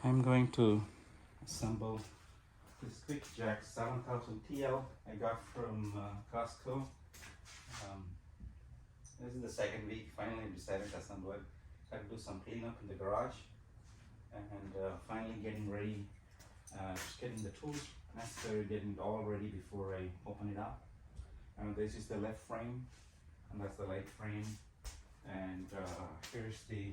I'm going to assemble this QuickJack 7000TL I got from Costco. This is the second week. Finally decided to assemble it. Had to do some cleanup in the garage and finally getting ready, just getting the tools necessary, getting it all ready before I open it up. This is the left frame and that's the right frame, and here's the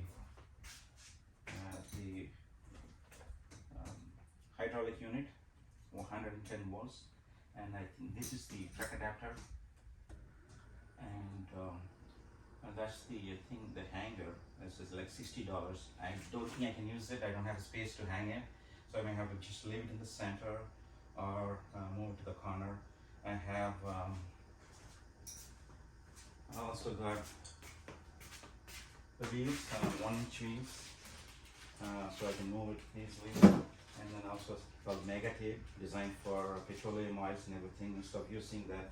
hydraulic unit, 110 volts, and I think this is the track adapter, and that's the the hanger. This is like $60. I don't think I can use it. I don't have space to hang it, so I may have to just leave it in the center or move it to the corner. I have I also got the wheels, 1-inch wheels, so I can move it easily. And then also called Mega Tape, designed for petroleum oils and everything. Instead of using that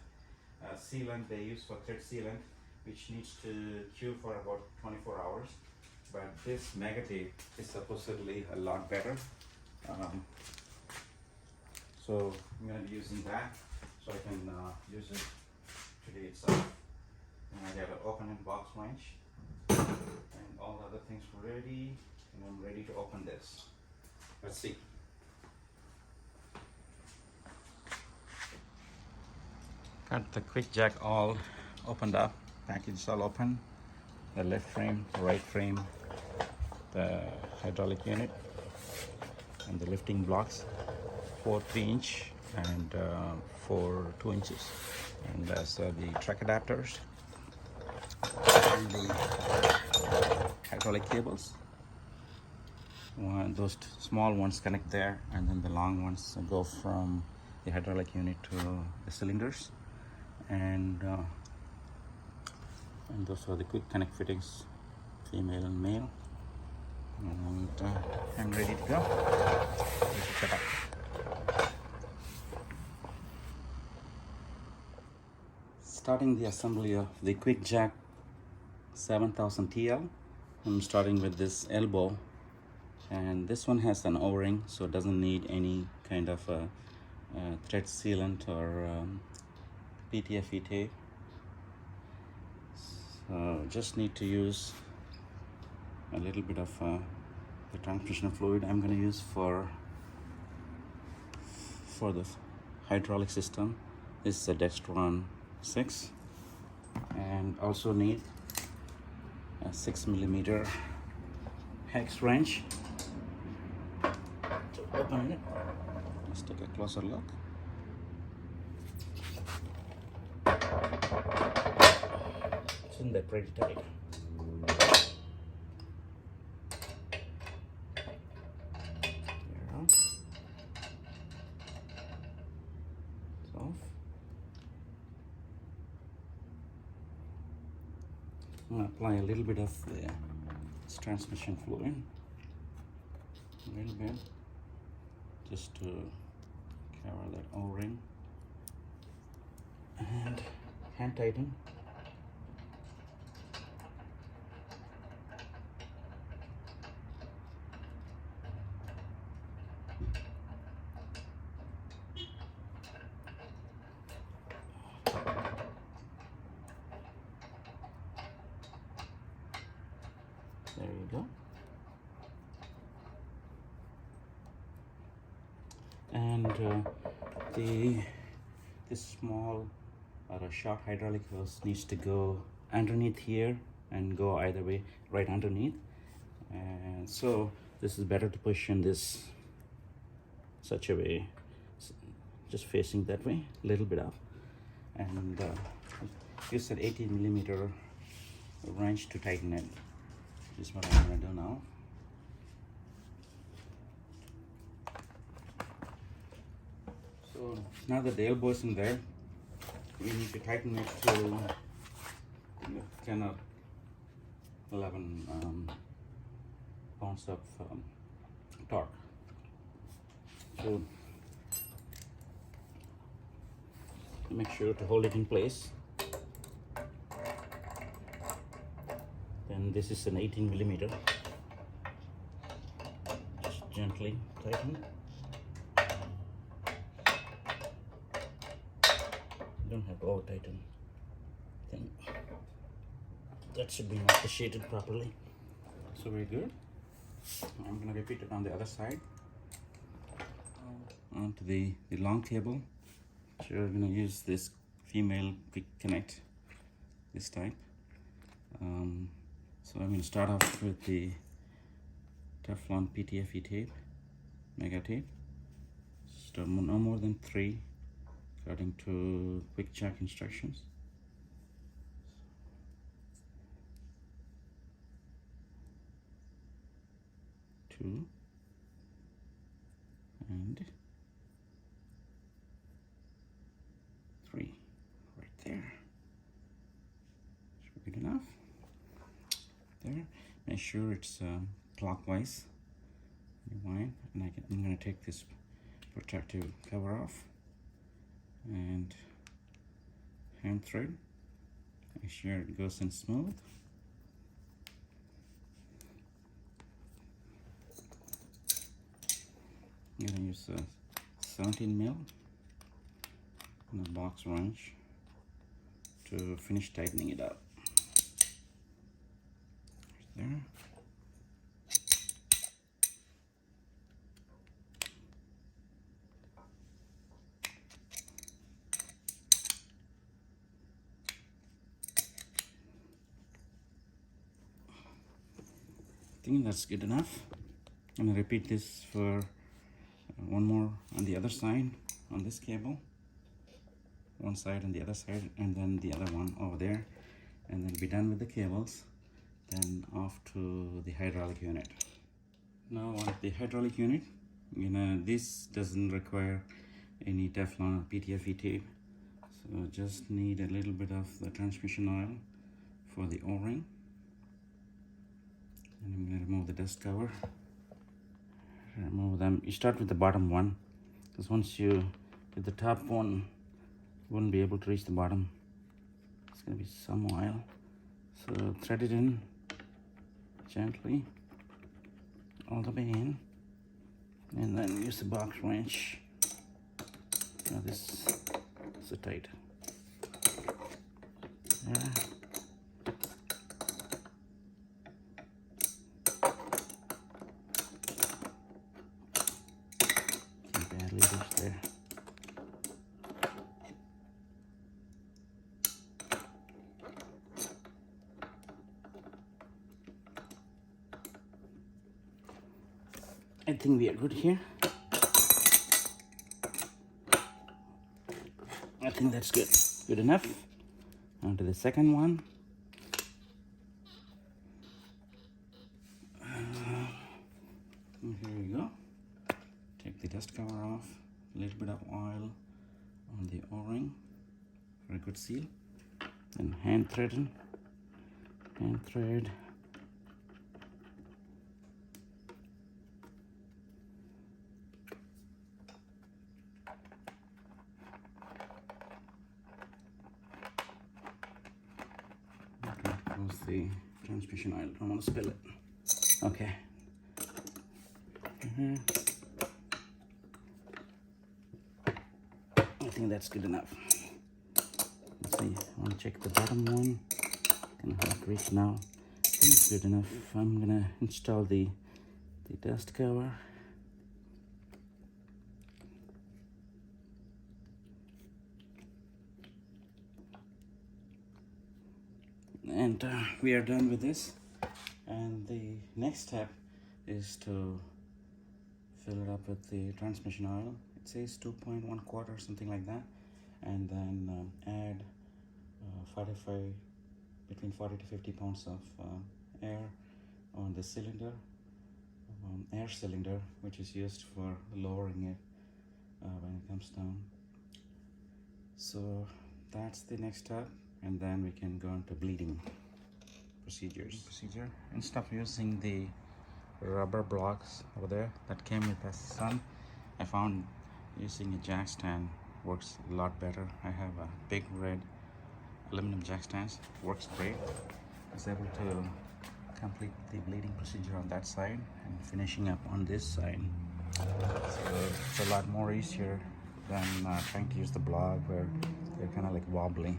sealant they use for thread sealant, which needs to cure for about 24 hours. But this Mega Tape is supposedly a lot better. So I'm going to be using that, so I can use it today itself. And I got an open and box wrench and all the other things ready, and I'm ready to open this. Let's see. Got the QuickJack all opened up, package all open, the left frame, right frame, the hydraulic unit, and the lifting blocks, 4 3-inch and 4 2 inches, and so the track adapters and the hydraulic cables. Those small ones connect there, and then the long ones go from the hydraulic unit to the cylinders, and those are the quick connect fittings, female and male, and I'm ready to go. Check out. Starting the assembly of the QuickJack 7000TL, I'm starting with this elbow, and this one has an O-ring, so it doesn't need any kind of a thread sealant or PTFE tape. So just need to use a little bit of the transmission fluid I'm going to use for the hydraulic system. This is a Dextron 6, and also need a 6mm hex wrench to open it. Let's take a closer look. Isn't that pretty tight? There. It's off. I'm going to apply a little bit of the transmission fluid, a little bit, just to cover that O-ring, and hand tighten. There you go. And this small or a short hydraulic hose needs to go underneath here and go either way, right underneath. And so this is better to push in this such a way, just facing that way, a little bit up, and use an 18mm wrench to tighten it. This is what I'm going to do now. So now that the elbow is in there, we need to tighten it to 10 or 11 pounds of torque. So make sure to hold it in place. Then this is an 18mm. Just gently tighten. You don't have to over tighten. I think that should be masticated properly. So very good. I'm going to repeat it on the other side. Onto the long cable. So we're going to use this female quick connect, this type. So I'm going to start off with the Teflon PTFE tape, mega tape. So no more than 3, according to QuickJack instructions. 2 and 3 right there. Should be good enough. There. Make sure it's clockwise. Rewind, and I'm going to take this protective cover off and hand thread. Make sure it goes in smooth. I'm going to use a 17 mil and a box wrench to finish tightening it up. Right there. I think that's good enough. I'm going to repeat this for one more on the other side on this cable. One side and the other side, and then the other one over there, and then be done with the cables. Then off to the hydraulic unit. Now on the hydraulic unit, this doesn't require any Teflon or PTFE tape, so just need a little bit of the transmission oil for the O-ring. And I'm going to remove the dust cover. Remove them. You start with the bottom one, because once you get the top one, you won't be able to reach the bottom. It's going to be some oil. So thread it in gently all the way in, and then use the box wrench. Now this is tight. There. Badly loose there. I think we are good here. I think that's good. Good enough. On to the second one. Here we go. Take the dust cover off. A little bit of oil on the O-ring for a good seal. Then hand thread. Hand thread. The transmission oil. Don't want to spill it. Okay. I think that's good enough. Let's see. I want to check the bottom one. Gonna have to reach now. I think it's good enough. I'm gonna install the dust cover. And we are done with this, and the next step is to fill it up with the transmission oil. It says 2.1 quarter, something like that, and then add 45 between 40 to 50 pounds of air on the cylinder, air cylinder, which is used for lowering it when it comes down. So that's the next step, and then we can go into bleeding procedure. Instead of using the rubber blocks over there that came with the sun, I found using a jack stand works a lot better. I have a big red aluminum jack stand, works great. I was able to complete the bleeding procedure on that side and finishing up on this side. So it's a lot more easier than trying to use the blog where they're kind of like wobbly.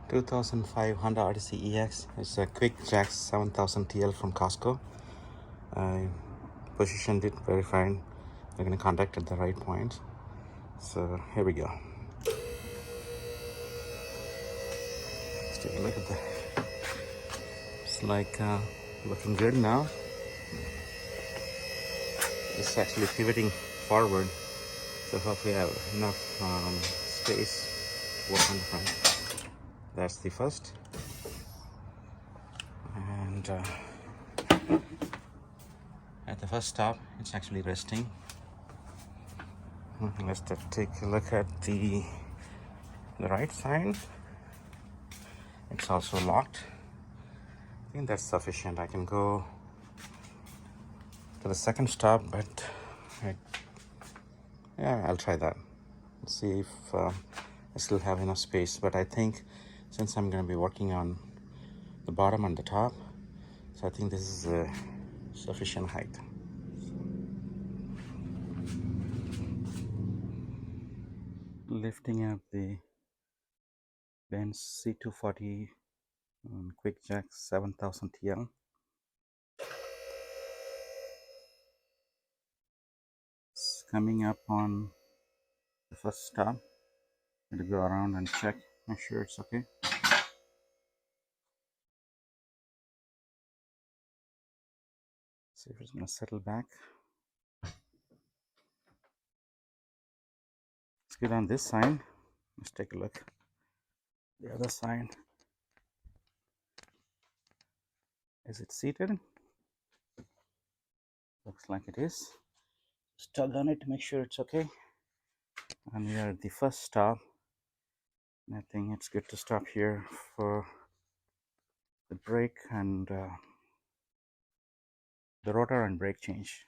2005 Honda Odyssey EX. It's a QuickJack 7000TL from Costco. I positioned it very fine. They're going to contact at the right point. So here we go. Let's take a look at that. It's like looking good now. It's actually pivoting forward, so hopefully I have enough space to work on the front. That's the first, and at the first stop it's actually resting. Let's take a look at the right side. It's also locked. I think that's sufficient. I can go to the second stop, but yeah, I'll try that. Let's see if I still have enough space. But I think since I'm going to be working on the bottom and the top, so I think this is a sufficient height. Lifting up the Benz C240 QuickJack 7000TL. It's coming up on the first stop. I'm going to go around and check, make sure it's okay. See if it's going to settle back. Let's get on this side. Let's take a look. The other side. Is it seated? Looks like it is. Just tug on it to make sure it's okay. And we are at the first stop. And I think it's good to stop here for the brake and the rotor and brake change.